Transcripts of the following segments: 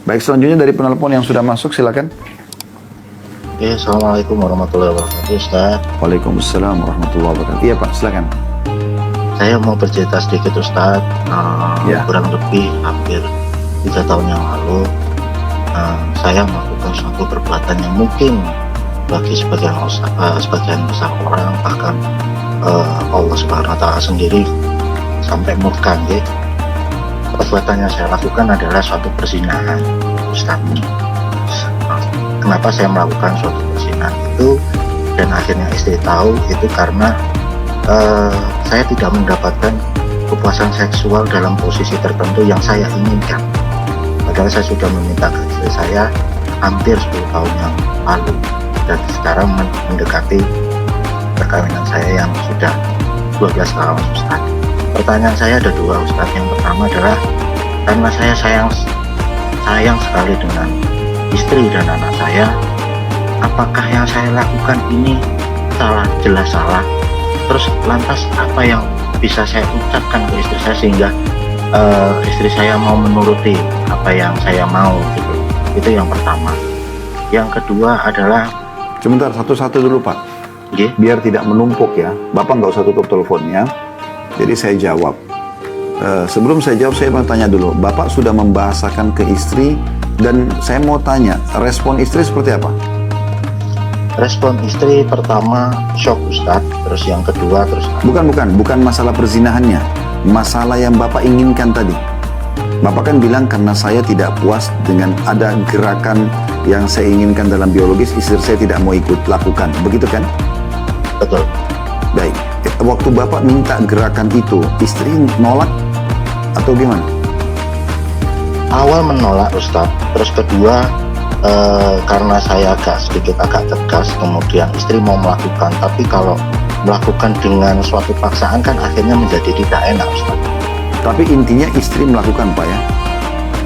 Baik, selanjutnya dari penelpon yang sudah masuk, silakan. Oke, Assalamualaikum warahmatullahi wabarakatuh, Ustaz. Waalaikumsalam warahmatullahi wabarakatuh. Iya Pak, silakan. Saya mau bercerita sedikit, Ustaz. Ya. Kurang lebih hampir 3 tahun yang lalu, saya melakukan suatu perbuatan yang mungkin bagi sebagian besar orang, bahkan Allah Subhanahu Wa Taala sendiri sampai murka. Perbuatan yang saya lakukan adalah suatu perzinahan, Ustaz. Kenapa saya melakukan suatu perzinahan itu dan akhirnya istri tahu, itu karena saya tidak mendapatkan kepuasan seksual dalam posisi tertentu yang saya inginkan. Padahal saya sudah meminta ke istri saya hampir 10 tahun yang lalu, dan sekarang mendekati perkawinan saya yang sudah 12 tahun, Ustaz. Pertanyaan saya ada 2, Ustaz. Yang pertama adalah, karena saya sayang sekali dengan istri dan anak saya, apakah yang saya lakukan ini salah? Jelas salah. Terus lantas apa yang bisa saya ucapkan ke istri saya sehingga istri saya mau menuruti apa yang saya mau, gitu. Itu yang pertama. Yang kedua adalah, Sebentar, satu-satu dulu Pak. Biar tidak menumpuk ya. Bapak nggak usah tutup teleponnya. Jadi saya jawab. Sebelum saya jawab, saya mau tanya dulu. Bapak sudah membahasakan ke istri, dan saya mau tanya, respon istri seperti apa? respon istri pertama shock, Ustadz. Terus yang kedua, Bukan masalah perzinahannya. Masalah yang Bapak inginkan tadi. Bapak kan bilang, karena saya tidak puas dengan ada gerakan yang saya inginkan dalam biologis, istri saya tidak mau ikut lakukan. Begitu kan? betul. Baik. Waktu Bapak minta gerakan itu, istri nolak atau gimana? Awal menolak, Ustadz. Terus kedua, karena saya sedikit agak tegas, kemudian istri mau melakukan, tapi kalau melakukan dengan suatu paksaan kan akhirnya menjadi tidak enak, Ustaz. Tapi intinya istri melakukan, Pak ya?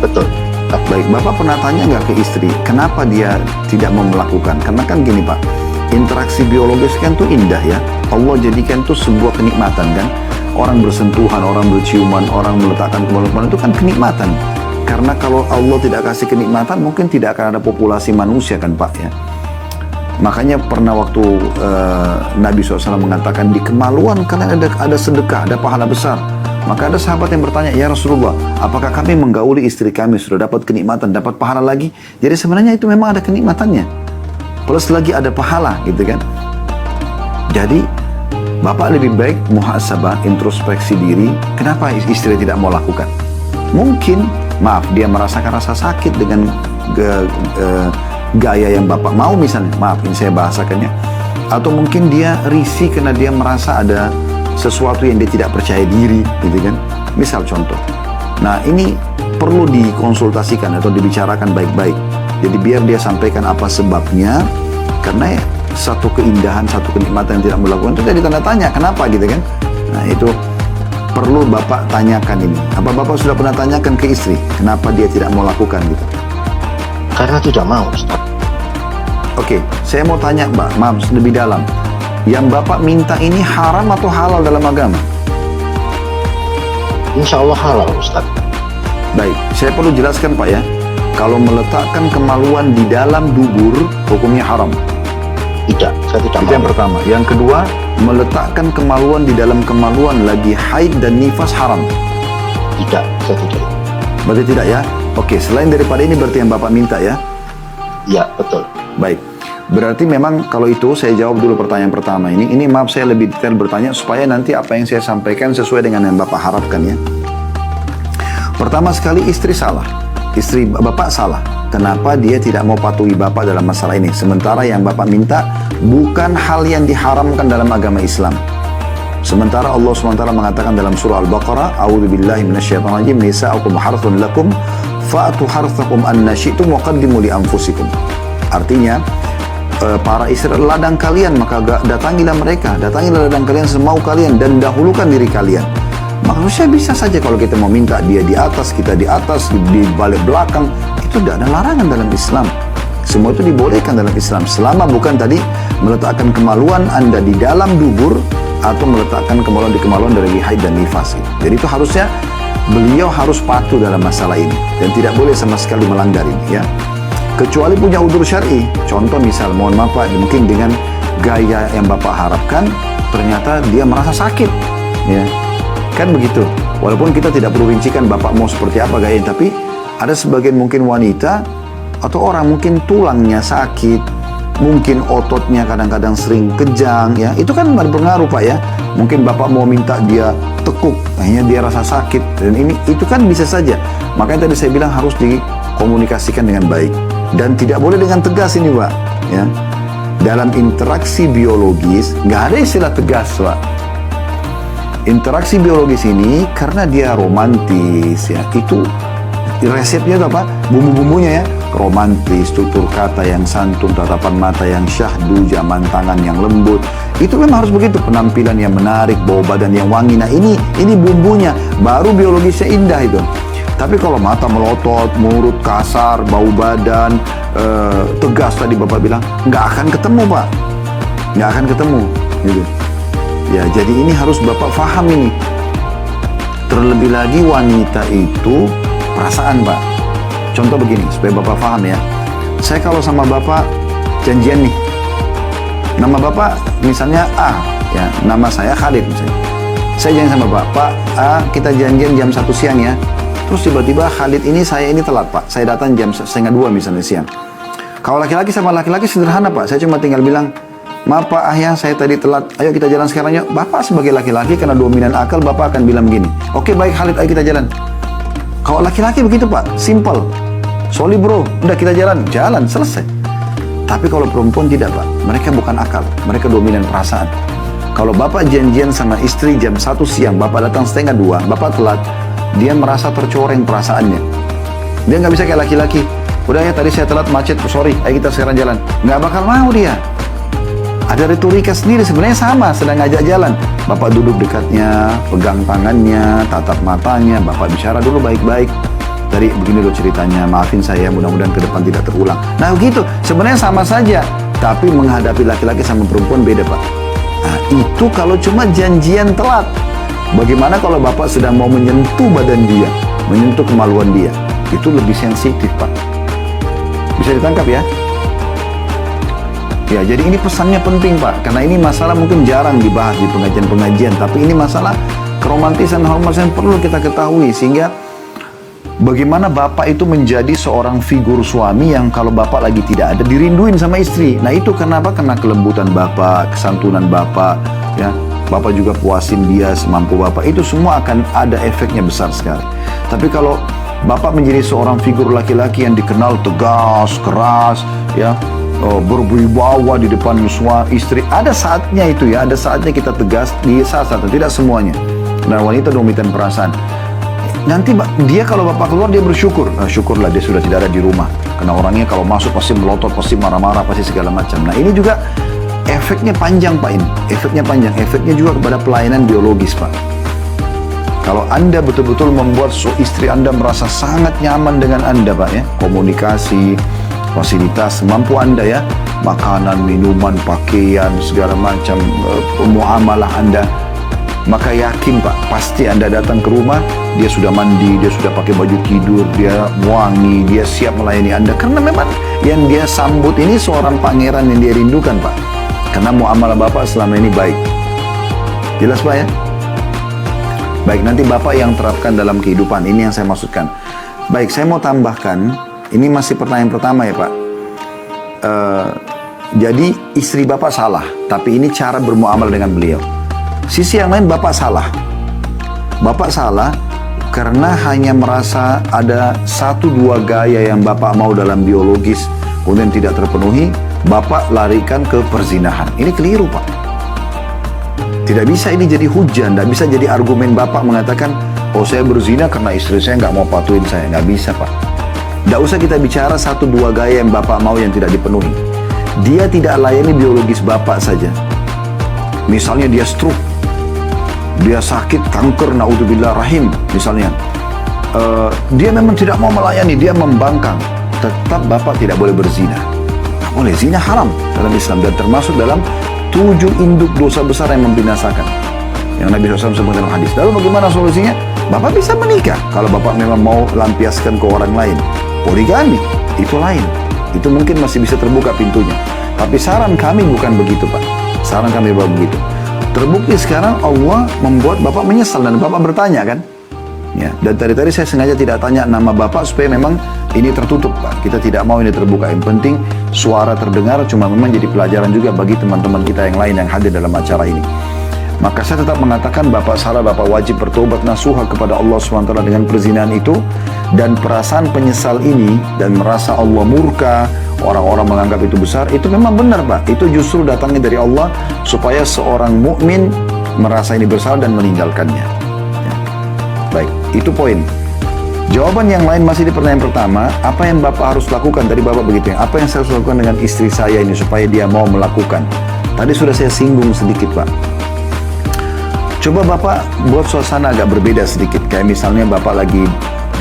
Betul. Baik, Bapak pernah tanya nggak ke istri, kenapa dia tidak mau melakukan? Karena kan gini Pak, interaksi biologis kan tuh indah ya. Allah jadikan tuh sebuah kenikmatan kan. Orang bersentuhan, orang berciuman, orang meletakkan kemaluan itu kan kenikmatan. Karena kalau Allah tidak kasih kenikmatan, mungkin tidak akan ada populasi manusia kan Pak ya. Makanya pernah waktu Nabi SAW mengatakan, di kemaluan kalian ada sedekah, ada pahala besar. Maka ada sahabat yang bertanya, ya Rasulullah, apakah kami menggauli istri kami sudah dapat kenikmatan, dapat pahala lagi? Jadi sebenarnya itu memang ada kenikmatannya. Plus lagi ada pahala gitu kan. Jadi Bapak lebih baik muhasabah, introspeksi diri, kenapa istri tidak mau lakukan? Mungkin maaf, dia merasakan rasa sakit dengan gaya yang Bapak mau misalnya, maaf ini saya bahasakannya. Atau mungkin dia risih karena dia merasa ada sesuatu yang dia tidak percaya diri, gitu kan. Misal contoh. Nah ini perlu dikonsultasikan atau dibicarakan baik-baik. Jadi biar dia sampaikan apa sebabnya, karena ya, satu keindahan, satu kenikmatan yang tidak melakukan itu jadi tanda tanya, kenapa gitu kan. Nah itu perlu Bapak tanyakan ini. Apa Bapak sudah pernah tanyakan ke istri, kenapa dia tidak mau lakukan gitu? Karena tidak mau, Ustaz. Oke, saya mau tanya Mbak, maaf lebih dalam. Yang Bapak minta ini haram atau halal dalam agama? Insya Allah halal, Ustaz. Baik, saya perlu jelaskan Pak ya. Kalau meletakkan kemaluan di dalam dubur, hukumnya haram. Tidak, saya tidak Itu mau. yang pertama. Yang kedua, meletakkan kemaluan di dalam kemaluan lagi haid dan nifas haram. Tidak, saya tidak. Berarti tidak ya? Oke, selain daripada ini berarti yang Bapak minta ya? Iya, betul. Baik. Berarti memang kalau itu saya jawab dulu pertanyaan pertama ini. Ini maaf saya lebih detail bertanya supaya nanti apa yang saya sampaikan sesuai dengan yang Bapak harapkan ya. Pertama sekali istri salah. Istri Bapak salah. Kenapa dia tidak mau patuhi Bapak dalam masalah ini? Sementara yang Bapak minta bukan hal yang diharamkan dalam agama Islam. Sementara Allah SWT mengatakan dalam surah Al-Baqarah, A'udzubillahi minasyaitonirrajim, nisa'ukum harthun lakum fa'atu harthakum anna syi'tum waqaddimu li anfusikum. Artinya, para istri adalah ladang kalian, maka datangilah mereka, datangilah ladang kalian semau kalian dan dahulukan diri kalian. Maksudnya bisa saja kalau kita mau minta dia di atas, kita di atas, di balik belakang, itu tidak ada larangan dalam Islam. Semua itu dibolehkan dalam Islam, selama bukan tadi meletakkan kemaluan Anda di dalam dubur atau meletakkan kemaluan di kemaluan dari haid dan nifas. Jadi itu harusnya beliau harus patuh dalam masalah ini dan tidak boleh sama sekali melanggar ini ya. Kecuali punya udzur syar'i. Contoh misal, mohon maaf Pak, mungkin dengan gaya yang Bapak harapkan ternyata dia merasa sakit ya. Kan begitu. Walaupun kita tidak perlu rincikan Bapak mau seperti apa gayanya, tapi ada sebagian mungkin wanita atau orang mungkin tulangnya sakit, mungkin ototnya kadang-kadang sering kejang ya. Itu kan berpengaruh Pak ya. Mungkin Bapak mau minta dia tekuk, akhirnya dia rasa sakit, dan itu kan bisa saja. Makanya tadi saya bilang harus dikomunikasikan dengan baik dan tidak boleh dengan tegas ini Pak ya. Dalam interaksi biologis nggak ada istilah tegas Pak. Interaksi biologis ini karena dia romantis ya, itu resepnya itu apa? Bumbu-bumbunya ya, romantis, tutur kata yang santun, tatapan mata yang syahdu, jaman tangan yang lembut. Itu memang harus begitu, penampilan yang menarik, bau badan yang wangi. Nah ini bumbunya, baru biologisnya indah itu. Tapi kalau mata melotot, mulut kasar, bau badan, tegas tadi Bapak bilang, nggak akan ketemu Pak, nggak akan ketemu. Gitu. Ya jadi ini harus Bapak paham ini. Terlebih lagi wanita itu perasaan Pak. Contoh begini, supaya Bapak paham ya. Saya kalau sama Bapak janjian nih, nama Bapak misalnya A, ya, nama saya Khalid misalnya. Saya janjian sama Bapak, A, kita janjian jam 1 siang ya. Terus tiba-tiba Khalid ini, saya ini telat Pak. Saya datang jam 1:30 misalnya siang. Kalau laki-laki sama laki-laki sederhana Pak. Saya cuma tinggal bilang, maaf Pak, ayah saya tadi telat. Ayo kita jalan sekarang yuk. Bapak sebagai laki-laki karena dominan akal, Bapak akan bilang begini. Oke baik Khalid, ayo kita jalan. Kalau laki-laki begitu Pak, simple. Sorry bro, udah kita jalan, selesai. Tapi kalau perempuan tidak Pak, mereka bukan akal, mereka dominan perasaan. Kalau Bapak janjian sama istri jam 1 siang, Bapak datang 1:30, Bapak telat, dia merasa tercoreng perasaannya. Dia nggak bisa kayak laki-laki. Udah ya tadi saya telat macet, sorry, ayo kita sekarang jalan. Nggak bakal mau dia. Ada retorika sendiri, sebenarnya sama, sedang ngajak jalan. Bapak duduk dekatnya, pegang tangannya, tatap matanya, Bapak bicara dulu baik-baik. Tadi begini loh ceritanya, maafin saya, mudah-mudahan ke depan tidak terulang. Nah begitu, sebenarnya sama saja. Tapi menghadapi laki-laki sama perempuan beda Pak. Nah itu kalau cuma janjian telat. Bagaimana kalau Bapak sedang mau menyentuh badan dia, menyentuh kemaluan dia? Itu lebih sensitif Pak. Bisa ditangkap ya? Ya, jadi ini pesannya penting Pak, karena ini masalah mungkin jarang dibahas di pengajian-pengajian, tapi ini masalah keromantisan hormon yang perlu kita ketahui, sehingga bagaimana Bapak itu menjadi seorang figur suami yang kalau Bapak lagi tidak ada, dirinduin sama istri. Nah itu kenapa? Karena kelembutan Bapak, kesantunan Bapak, ya. Bapak juga puasin dia semampu Bapak, itu semua akan ada efeknya besar sekali. Tapi kalau Bapak menjadi seorang figur laki-laki yang dikenal tegas, keras, ya, berwibawa di depan istri, ada saatnya itu ya, ada saatnya kita tegas, di saat-saat tidak semuanya. Nah wanita dominan perasaan. Nanti dia kalau Bapak keluar dia bersyukur, nah, syukurlah dia sudah tidak ada di rumah, karena orangnya kalau masuk pasti melotot, pasti marah-marah, pasti segala macam. Nah ini juga efeknya panjang Pak ini, efeknya panjang, efeknya juga kepada pelayanan biologis Pak. Kalau Anda betul-betul membuat istri Anda merasa sangat nyaman dengan Anda Pak ya, komunikasi, fasilitas semampu Anda ya, makanan, minuman, pakaian, segala macam, muamalah Anda, maka yakin Pak, pasti Anda datang ke rumah, dia sudah mandi, dia sudah pakai baju tidur, dia wangi, dia siap melayani Anda, karena memang yang dia sambut ini seorang pangeran yang dia rindukan Pak, karena muamalah Bapak selama ini baik. Jelas Pak ya? Baik, nanti Bapak yang terapkan dalam kehidupan, ini yang saya maksudkan. Baik, saya mau tambahkan, ini masih pertanyaan pertama ya Pak. Jadi istri Bapak salah, tapi ini cara bermuamalah dengan beliau. Sisi yang lain Bapak salah. Bapak salah karena hanya merasa ada 1-2 gaya yang Bapak mau dalam biologis, kemudian tidak terpenuhi, Bapak larikan ke perzinahan. Ini keliru Pak. Tidak bisa ini jadi hujan, tidak bisa jadi argumen Bapak mengatakan, oh saya berzina karena istri saya nggak mau patuhin saya. Nggak bisa Pak. Tidak usah kita bicara 1-2 gaya yang Bapak mau yang tidak dipenuhi. Dia tidak layani biologis Bapak saja. Misalnya dia stroke, dia sakit kanker, naudzubillah rahim misalnya. Dia memang tidak mau melayani, dia membangkang. Tetap Bapak tidak boleh berzina. Tidak boleh, zina haram dalam Islam dan termasuk dalam 7 induk dosa besar yang membinasakan. yang Nabi SAW sebut dalam hadis. Lalu bagaimana solusinya? Bapak bisa menikah kalau bapak memang mau lampiaskan ke orang lain. Poligami itu lain, itu mungkin masih bisa terbuka pintunya. Tapi saran kami bukan begitu, Pak. Saran kami bukan begitu. Terbukti sekarang Allah membuat bapak menyesal dan bapak bertanya kan? Ya, dan tadi saya sengaja tidak tanya nama bapak supaya memang ini tertutup, Pak. Kita tidak mau ini terbuka. Yang penting suara terdengar, cuma memang jadi pelajaran juga bagi teman-teman kita yang lain yang hadir dalam acara ini. Maka saya tetap mengatakan bapak salah, bapak wajib bertobat nasuha kepada Allah SWT dengan perzinahan itu. Dan perasaan penyesal ini dan merasa Allah murka, orang-orang menganggap itu besar, itu memang benar, Pak. Itu justru datangnya dari Allah supaya seorang mukmin merasa ini bersalah dan meninggalkannya. Ya. Baik, itu poin. Jawaban yang lain masih di pertanyaan pertama, apa yang Bapak harus lakukan? Tadi Bapak begitu ya, apa yang saya harus lakukan dengan istri saya ini supaya dia mau melakukan? Tadi sudah saya singgung sedikit, Pak. Coba Bapak buat suasana agak berbeda sedikit. Kayak misalnya Bapak lagi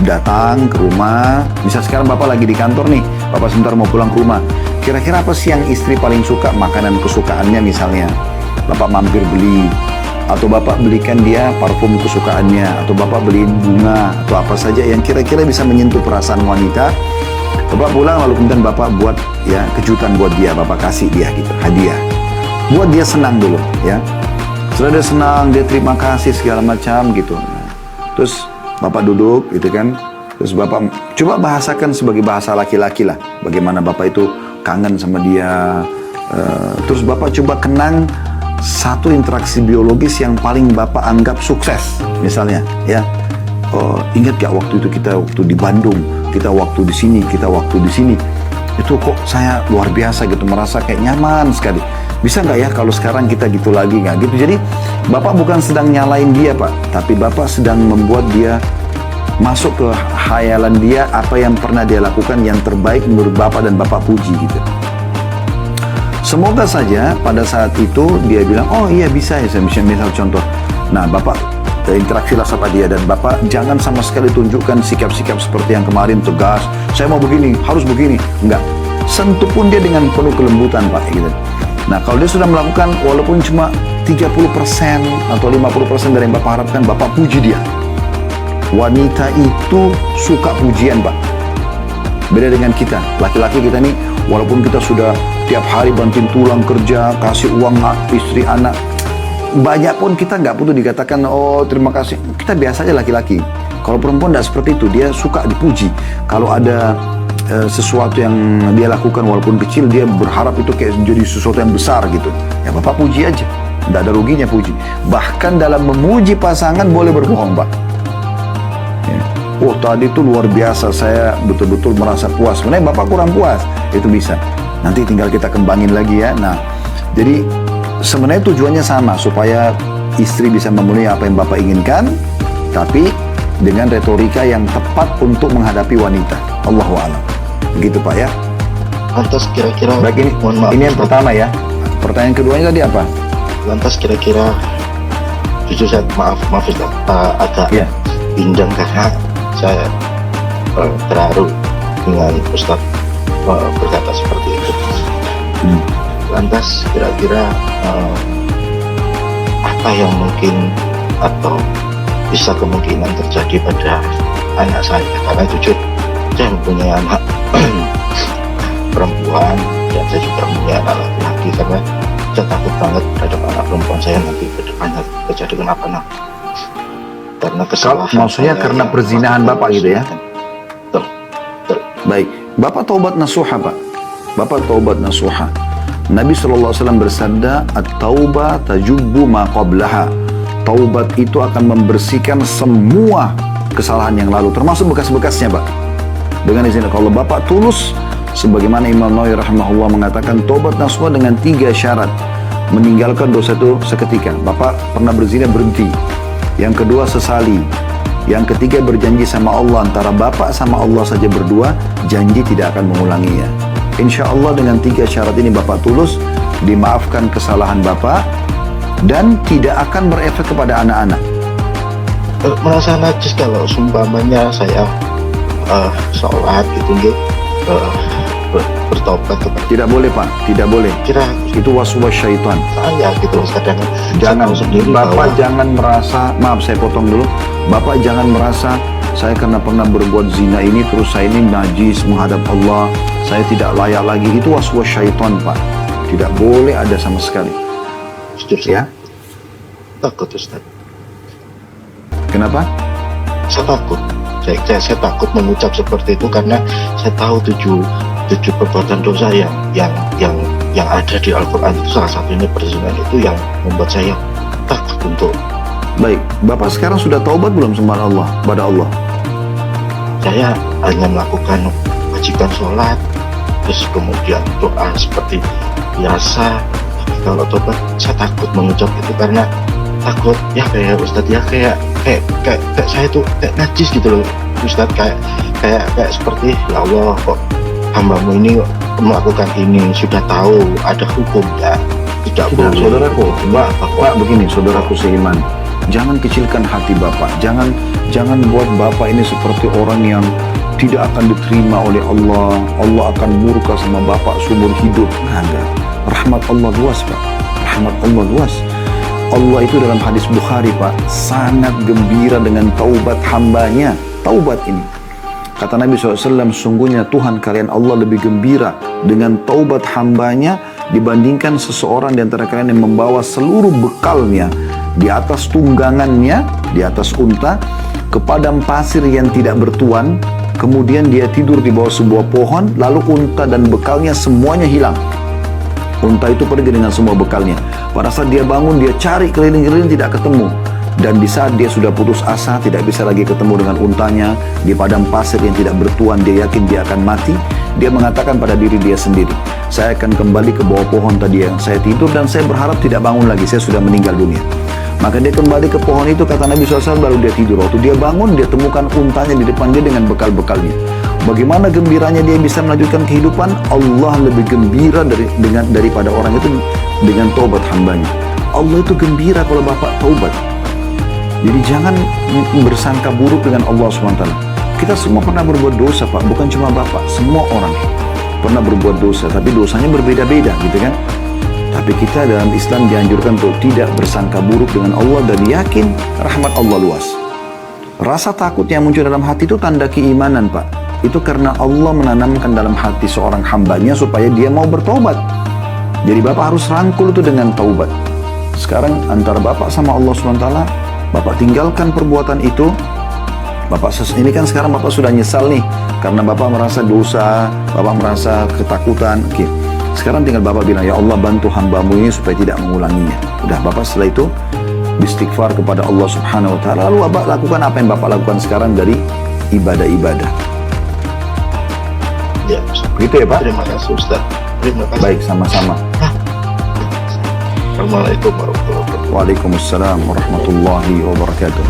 datang ke rumah, misal sekarang Bapak lagi di kantor nih, Bapak sebentar mau pulang ke rumah. Kira-kira apa sih yang istri paling suka, makanan kesukaannya misalnya? Bapak mampir beli, atau Bapak belikan dia parfum kesukaannya, atau Bapak beliin bunga, atau apa saja yang kira-kira bisa menyentuh perasaan wanita. Bapak pulang lalu kemudian Bapak buat ya kejutan buat dia, Bapak kasih dia gitu, hadiah. Buat dia senang dulu ya. Setelah dia senang, dia terima kasih segala macam gitu. Terus Bapak duduk gitu kan. Terus Bapak coba bahasakan sebagai bahasa laki-laki lah. Bagaimana Bapak itu kangen sama dia. Terus Bapak coba kenang satu interaksi biologis yang paling Bapak anggap sukses. Misalnya ya. Ingat gak waktu itu kita waktu di Bandung, kita waktu di sini, kita waktu di sini. Itu kok saya luar biasa gitu, merasa kayak nyaman sekali. Bisa nggak ya kalau sekarang kita gitu lagi nggak gitu? Jadi Bapak bukan sedang nyalain dia, Pak, tapi Bapak sedang membuat dia masuk ke khayalan dia apa yang pernah dia lakukan yang terbaik menurut Bapak dan Bapak puji gitu. Semoga saja pada saat itu dia bilang, oh iya bisa ya, misal contoh. Nah Bapak interaksilah sama dia dan Bapak jangan sama sekali tunjukkan sikap-sikap seperti yang kemarin tegas. Saya mau begini, harus begini. Enggak. Sentuh pun dia dengan penuh kelembutan, Pak, gitu. Nah, kalau dia sudah melakukan walaupun cuma 30% atau 50% dari yang Bapak harapkan, Bapak puji dia. Wanita itu suka pujian, Pak. Beda dengan kita, laki-laki kita nih, walaupun kita sudah tiap hari banting tulang kerja, kasih uang istri, anak, banyak pun kita nggak butuh dikatakan, oh terima kasih. Kita biasa aja laki-laki. Kalau perempuan tidak seperti itu, dia suka dipuji. Kalau ada sesuatu yang dia lakukan walaupun kecil, dia berharap itu kayak jadi sesuatu yang besar gitu. Ya Bapak puji aja, tidak ada ruginya puji. Bahkan dalam memuji pasangan boleh berbohong, Pak. Ya. Oh tadi itu luar biasa, saya betul-betul merasa puas. Sebenarnya Bapak kurang puas, itu bisa. Nanti tinggal kita kembangin lagi ya. Nah, jadi sebenarnya tujuannya sama, supaya istri bisa memenuhi apa yang Bapak inginkan, tapi dengan retorika yang tepat untuk menghadapi wanita. Allahu a'lam. Begitu Pak ya. Lantas kira-kira, baik, mohon maaf, ini yang pertama ya. Pertanyaan keduanya tadi apa? Lantas kira-kira, jujur saya maaf Ustaz, agak bindeng karena saya terharu dengan Ustaz berkata seperti itu. Lantas kira-kira apa yang mungkin atau bisa kemungkinan terjadi pada anak saya, karena jujur saya mempunyai anak perempuan dan saya juga mempunyai anak laki-laki, karena saya takut banget terhadap anak perempuan saya nanti ke depannya terjadi kenapa-napa karena kesalahan. Maksudnya karena perzinahan Bapak gitu ya? Betul. Baik, Bapak taubat nasuha, Pak. Bapak taubat nasuha. Nabi SAW bersabda, at-taubah tajubbu ma qablaha. Taubat itu akan membersihkan semua kesalahan yang lalu, termasuk bekas-bekasnya, Pak. Dengan izin Allah, Bapak tulus, sebagaimana Imam Nawawi rahimahullah mengatakan, taubat nasuha dengan 3 syarat. Meninggalkan dosa itu seketika. Bapak pernah berzina, berhenti. Yang kedua, sesali. Yang ketiga, berjanji sama Allah, antara Bapak sama Allah saja berdua, janji tidak akan mengulanginya. Insya Allah dengan 3 syarat ini Bapak tulus, dimaafkan kesalahan Bapak, dan tidak akan berefek kepada anak-anak. Merasa najis kalau seumpamanya saya sholat gitu, bertobat kepada Tidak boleh Pak, tidak boleh. kira Itu was-was syaitan. saya gitu loh. Kadang saya Jangan, tahu sendiri Bapak bahwa jangan merasa, maaf saya potong dulu. Bapak jangan merasa saya karena pernah berbuat zina ini terus saya ini najis menghadap Allah, saya tidak layak lagi. Itu was-was syaitan Pak. Tidak boleh ada sama sekali. jujur Ya, saya takut Ustaz. kenapa? Saya takut. Saya takut mengucap seperti itu karena saya tahu tujuh perbuatan dosa yang ada di Al-Quran itu, salah satunya perzinahan, itu yang membuat saya takut untuk. Baik, Bapak sekarang sudah taubat belum sama Allah, pada Allah? Saya hanya melakukan kewajiban sholat, terus kemudian doa seperti biasa. Tapi kalau tobat saya takut mengucap itu karena takut ya kayak Ustadz ya kayak saya tuh kayak najis gitu loh Ustadz, kayak seperti ya Allah, kok hambamu ini melakukan ini, sudah tahu ada hukumnya, tidak boleh. Saudaraku, Pak begini, saudaraku seiman, jangan kecilkan hati Bapak, jangan buat Bapak ini seperti orang yang tidak akan diterima oleh Allah. Allah akan murka sama Bapak seumur hidup. Enggak. Rahmat Allah luas Pak, rahmat Allah luas. Allah itu dalam hadis Bukhari Pak, sangat gembira dengan taubat hambanya. Taubat ini, kata Nabi SAW, sungguhnya Tuhan kalian Allah lebih gembira dengan taubat hambanya dibandingkan seseorang di antara kalian yang membawa seluruh bekalnya di atas tunggangannya, di atas unta, ke padang pasir yang tidak bertuan. Kemudian dia tidur di bawah sebuah pohon, lalu unta dan bekalnya semuanya hilang. Unta itu pergi dengan semua bekalnya. Pada saat dia bangun, dia cari keliling-keliling tidak ketemu. Dan di saat dia sudah putus asa, tidak bisa lagi ketemu dengan untanya di padang pasir yang tidak bertuan, dia yakin dia akan mati. Dia mengatakan pada diri dia sendiri, saya akan kembali ke bawah pohon tadi yang saya tidur dan saya berharap tidak bangun lagi, saya sudah meninggal dunia. Maka dia kembali ke pohon itu, kata Nabi SAW, baru dia tidur. Waktu dia bangun, dia temukan untanya di depan dia dengan bekal-bekalnya. Bagaimana gembiranya dia bisa melanjutkan kehidupan? Allah lebih gembira daripada orang itu dengan taubat hambanya. Allah itu gembira kalau Bapak taubat. Jadi jangan bersangka buruk dengan Allah SWT. Kita semua pernah berbuat dosa Pak, bukan cuma Bapak, semua orang pernah berbuat dosa, tapi dosanya berbeda-beda gitu kan. Tapi kita dalam Islam dianjurkan untuk tidak bersangka buruk dengan Allah dan yakin rahmat Allah luas. Rasa takut yang muncul dalam hati itu tanda keimanan Pak. Itu karena Allah menanamkan dalam hati seorang hambanya supaya dia mau bertobat. Jadi Bapak harus rangkul itu dengan taubat. Sekarang antara Bapak sama Allah SWT, Bapak tinggalkan perbuatan itu. Bapak ini kan sekarang Bapak sudah nyesal nih, karena Bapak merasa dosa, Bapak merasa ketakutan. Oke. Sekarang tinggal Bapak bilang, ya Allah bantu hambamu ini supaya tidak mengulanginya. Udah Bapak setelah itu beristighfar kepada Allah Subhanahu Wa Taala. Lalu Bapak lakukan apa yang Bapak lakukan sekarang dari ibadah-ibadah. Ya, Begitu ya Pak? terima kasih Ustaz. Terima kasih. Baik, sama-sama. Assalamualaikum warahmatullahi wabarakatuh. Waalaikumsalam warahmatullahi wabarakatuh.